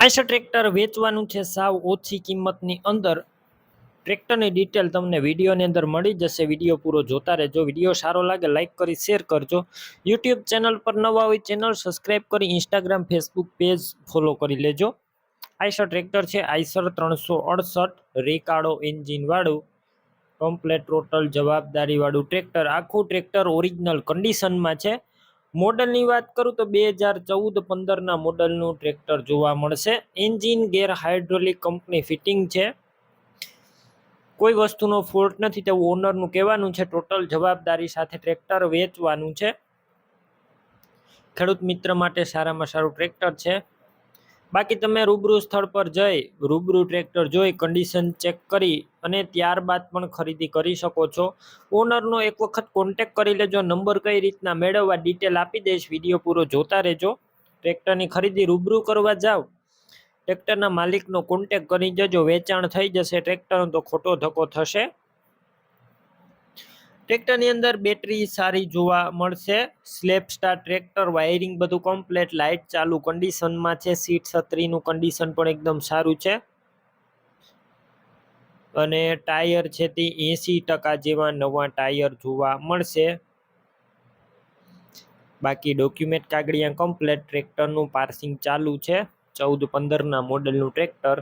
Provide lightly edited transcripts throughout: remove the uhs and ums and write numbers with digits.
Eicher tractor વેચવાનું છે સાવ ઓછી કિંમતની અંદર. ટ્રેક્ટરની ડિટેલ તમને વિડીયોની અંદર મળી જશે. વિડીયો પૂરો જોતા રહેજો. વિડીયો સારો લાગે લાઇક કરી શેર કરજો. યુટ્યુબ ચેનલ પર નવા હોય ચેનલ સબસ્ક્રાઈબ કરી ઇન્સ્ટાગ્રામ ફેસબુક પેજ ફોલો કરી લેજો. આઈશર ટ્રેક્ટર છે આઈશર 368 રેકાળો એન્જિનવાળું કમ્પ્લેટ ટોટલ જવાબદારીવાળું ટ્રેક્ટર. આખું ટ્રેક્ટર ઓરિજિનલ કન્ડિશનમાં છે. મોડલની વાત કરું તો 2014-15ના મોડલનું ટ્રેક્ટર જોવા મળશે. એન્જિન ગેર હાઇડ્રોલિક કંપની ફિટિંગ છે. કોઈ વસ્તુનો ફોલ્ટ નથી તેવું ઓનરનું કહેવાનું છે. ટોટલ જવાબદારી સાથે ટ્રેક્ટર વેચવાનું છે. ખેડૂત મિત્ર માટે સારામાં સારું ટ્રેક્ટર છે. બાકી તમે રૂબરૂ સ્થળ પર જઈ રૂબરૂ ટ્રેક્ટર જોઈ કન્ડિશન ચેક કરી અને ત્યારબાદ પણ ખરીદી કરી શકો છો. ઓનરનો એક વખત કોન્ટેક કરી લેજો. નંબર કઈ રીતના મેળવવા ડિટેલ આપી દઈશ. વિડીયો પૂરો જોતા રહેજો. ટ્રેક્ટરની ખરીદી રૂબરૂ કરવા જાઓ ટ્રેક્ટરના માલિકનો કોન્ટેક કરી જજો. વેચાણ થઈ જશે ટ્રેક્ટરનો તો ખોટો ધક્કો થશે. ટ્રેક્ટરની અંદર બેટરી સારી જોવા મળશે. સ્લેપ સ્ટાર ટ્રેક્ટર, વાયરિંગ બધું કમ્પ્લેટ, લાઇટ ચાલુ કન્ડિશનમાં છે. સીટ છત્રીનું કન્ડિશન પણ એકદમ સારું છે અને ટાયર છે તે 80% જેવા નવા ટાયર જોવા મળશે. બાકી ડોક્યુમેન્ટ કાગળિયા કમ્પ્લેટ. ટ્રેક્ટરનું પાર્સિંગ ચાલુ છે. 14-15ના મોડલનું ટ્રેક્ટર.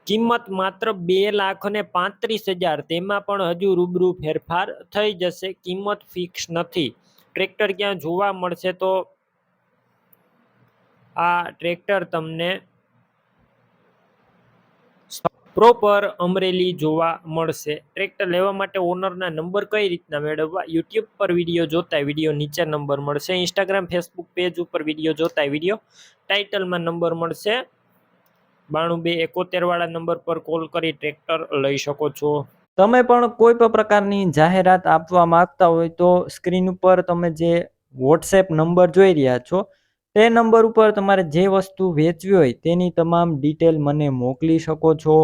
કિંમત માત્ર 2,35,000. તેમાં પણ હજુ રૂબરૂ ફેરફાર થઈ જશે. કિંમત ફિક્સ નથી. ટ્રેક્ટર ક્યાં જોવા મળશે તો આ ટ્રેક્ટર તમને પ્રોપર અમરેલી જોવા મળશે. ટ્રેક્ટર લેવા માટે ઓનરના નંબર કઈ રીતના મેળવવા? યુટ્યુબ પર વિડીયો જોતા વિડીયો નીચે નંબર મળશે. ઇન્સ્ટાગ્રામ ફેસબુક પેજ ઉપર વિડીયો જોતા વિડીયો ટાઇટલમાં નંબર મળશે. 9271 વાળા નંબર પર કોલ કરી ટ્રેક્ટર લઈ શકો છો. તમે પણ કોઈ પણ પ્રકારની જાહેરાત આપવા માંગતા હોય તો સ્ક્રીન ઉપર તમે જે વોટ્સએપ નંબર જોઈ રહ્યા છો તે નંબર ઉપર તમારે જે વસ્તુ વેચવી હોય તેની તમામ ડિટેલ મને મોકલી શકો છો.